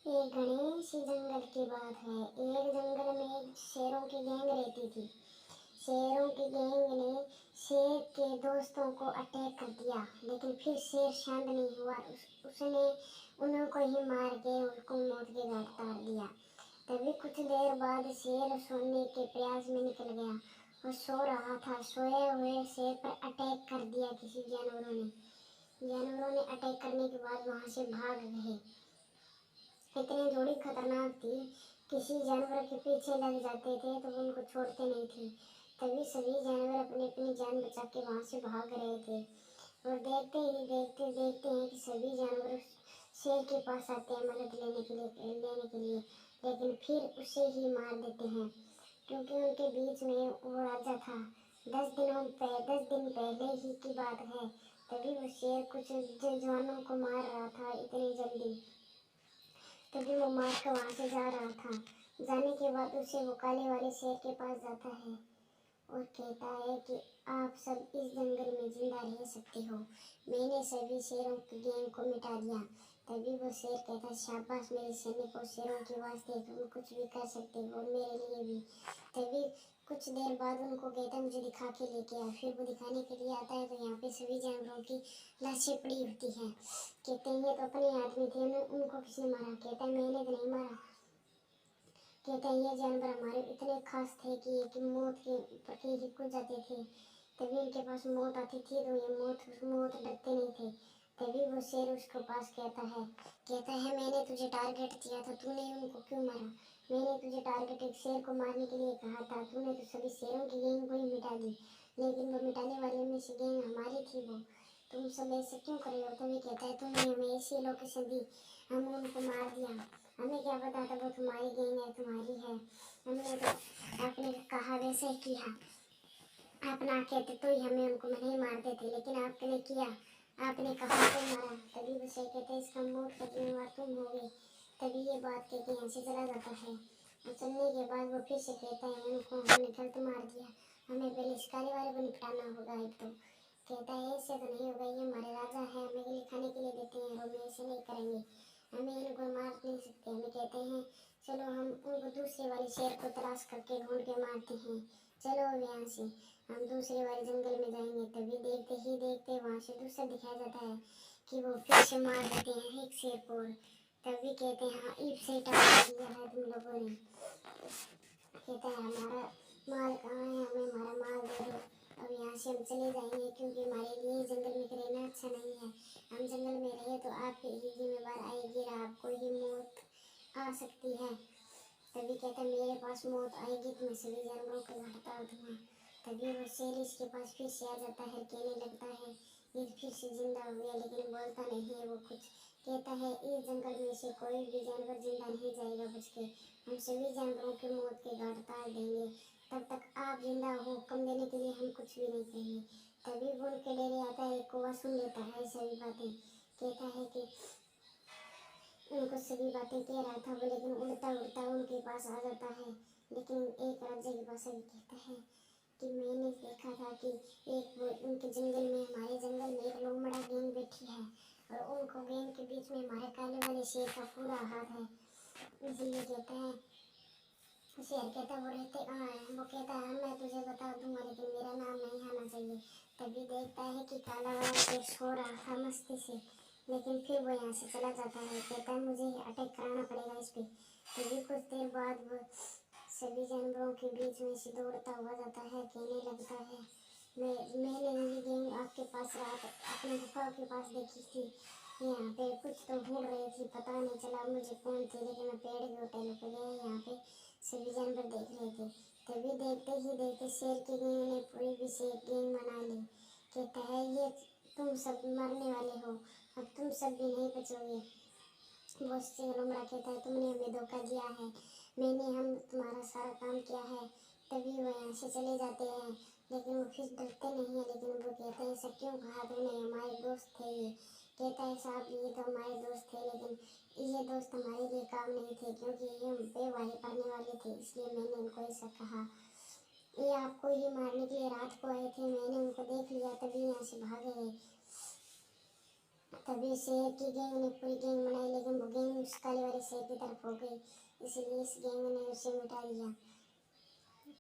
एक घने से जंगल की बात है। एक जंगल में शेरों की गैंग रहती थी। शेरों की गैंग ने शेर के दोस्तों को अटैक कर दिया, लेकिन फिर शेर शांत नहीं हुआ। उसने उन्हें को ही मार के उनको मौत के घाट उतार दिया। तभी कुछ देर बाद शेर सोने के प्रयास में निकल गया। वो सो रहा था। सोए हुए शेर पर अटैक कर दिया किसी जानवरों ने। जानवरों ने अटैक करने के बाद वहां से भाग गए। इतनी जोड़ी खतरनाक थी, किसी जानवर के पीछे लग जाते थे तो उनको छोड़ते नहीं थे। तभी सभी जानवर अपनी अपनी जान बचा के वहां से भाग रहे थे। और देखते हैं कि सभी जानवर शेर के पास आते हैं मदद लेने के लिए, लेकिन फिर उसे ही मार देते हैं, क्योंकि उनके बीच में वो राजा था। 10 दिन पहले ही की बात है। तभी वो शेर कुछ जवानों को मार रहा था इतनी जल्दी। तभी वो मार कर वहाँ से जा रहा था। जाने के बाद उसे वो काले वाले शेर के पास जाता है और कहता है कि आप सब इस जंगल में जिंदा रह सकते हो। मैंने सभी शेरों की गैंग को मिटा दिया। तभी वो शेर कहता है, शाबाश मेरे सैनिकों, शेरों की वास्ते तुम कुछ भी कर सकते हो, मेरे लिए भी। तभी कुछ देर बाद उनको कहता है, मुझे दिखा के लेके आ। फिर वो दिखाने के लिए आता है तो यहाँ पे सभी जानवरों की लाशें पड़ी होती हैं। कहते हैं ये तो अपने आदमी थे, उनको किसने मारा? कहता है मैंने तो नहीं मारा। कहते हैं ये जानवर हमारे इतने खास थे कि मौत के प्रति ही कुछ जाते थे। तभी उनके पास मौत आती थी तो ये मौत डरते नहीं थे। तभी वो शेर उसके पास कहता है मैंने तुझे टारगेट दिया था, तूने उनको क्यों मारा? मैंने तुझे टारगेट एक शेर को मारने के लिए कहा था, तूने तो सभी शेरों की गैंग को ही मिटा दी, लेकिन वो मिटाने वाले में से गैंग हमारी थी। वो तुम सब ऐसे क्यों कर रहे हो? तभी कहता है तुमने हमें ऐसी लोकेशन दी, हमने उनको मार दिया, हमें क्या पता था वो तुम्हारी गैंग है, तुम्हारी है। हमने तो आपने कहा वैसे ही किया। आप ना कहते तो ही हमें उनको नहीं मारते थे, लेकिन आपने किया, आपने कहा तो मारा। तभी उसे कहते इसका मौत का जिम्मेवार तुम हो गए। तभी ये बात कहते यहाँ से चला जाता है। और चलने के बाद वो फिर से कहता है उनको हमने गलत मार दिया, हमें पहले शिकारी वाले को निपटाना होगा। एक तो कहता है ऐसे तो नहीं होगा, ये हमारे राजा है, हमें ये खाने के लिए देते हैं, हम ऐसे नहीं करेंगे, हमें इनको मार नहीं सकते। हमें कहते हैं चलो हम उनको दूसरे वाले शेर को तलाश करके ढूंढ के मारते हैं, चलो अब यहाँ से हम दूसरे वाले जंगल में जाएंगे। तभी देखते ही देखते वहाँ से दूसरा दिखाया जाता है कि वो फिर से मार देते हैं एक शेर को। तभी कहते हैं हाँ ईप से टारगेट दिया है तुम लोगों ने। कहता है हमारा माल कहाँ है, हमें हमारा माल दे दो, अब यहाँ से हम चले जाएंगे, क्योंकि हमारे लिए जंगल में रहना अच्छा नहीं है। हम जंगल में रहे तो आपकी ही जिम्मेवार आएगी और आपको ही मौत आ सकती है। तभी कहता है मेरे पास मौत आएगी तो मैं सभी जानवरों को घाटा दूंगा। तभी वो शेर इसके पास फिर से आ जाता है, कहने लगता है ये फिर से जिंदा हो गया, लेकिन बोलता नहीं है वो कुछ। कहता है इस जंगल में से कोई भी जानवर जिंदा नहीं जाएगा बच के, हम सभी जानवरों की मौत के घाट उतार देंगे, तब तक आप जिंदा हो हुक्म देने के लिए हम कुछ भी नहीं करेंगे। तभी वो उनके डेरे आता है, कौवा सुन लेता है सभी बातें। कहता है कि उनको सभी बातें कह रहा था वो, लेकिन उड़ता उड़ता उनके पास आ जाता है। लेकिन एक राजा के पास अभी कहता है कि मैंने देखा था कि एक वो उनके जंगल में, हमारे जंगल में एक लोमड़ा गैंग बैठी है और उनको गैंग के बीच में हमारे काले वाले शेर का पूरा हाथ है। इसलिए कहता है शेर कहता है वो रहते कहाँ है? वो कहता है मैं तुझे बता दूंगा, लेकिन मेरा नाम नहीं आना चाहिए। तभी देखता है कि काला वाला शेर सो रहा था मस्ती से, लेकिन फिर वो यहाँ से चला जाता है। कहता है मुझे अटैक कराना पड़ेगा इस पर। तभी कुछ देर बाद वो सभी जानवरों के बीच में से दौड़ता हुआ जाता है, कहने लगता है मैंने ये गैंग आपके पास रात अपने गुफा के पास देखी थी, यहाँ पे कुछ तो ढूंढ रही थी, पता नहीं चला मुझे कौन थी, लेकिन मैं पेड़ के ऊपर लुक गया, यहाँ पे सभी जानवर देख रहे थे। तभी देखते ही देखते शेर की गैंग ने पूरी भी शेर गैंग बना ली। कहता है ये तुम सब मरने वाले हो, अब तुम सब भी नहीं बचोगे। वो शेर लोमड़ा कहता है तुमने हमें धोखा दिया है, हम तुम्हारा सारा काम किया है। तभी वो यहाँ से चले जाते हैं, लेकिन वो फिर डरते नहीं है। लेकिन वो कहते हैं ऐसा क्यों कहा तुमने, हमारे दोस्त थे ये। कहता है साहब ये तो हमारे दोस्त थे, लेकिन ये दोस्त हमारे लिए काम नहीं थे, क्योंकि ये हम पे वाले पड़ने वाले थे, इसलिए मैंने उनको ऐसा कहा। ये आपको ही मारने के लिए रात को आए थे, मैंने उनको देख लिया तभी यहाँ से भागे हैं। तभी शेर की गैंग ने पूरी गैंग बनाई, लेकिन वो गैंग उस काले वाले शेर की तरफ हो गई, इसलिए इस गैंग ने उसे मिटा दिया।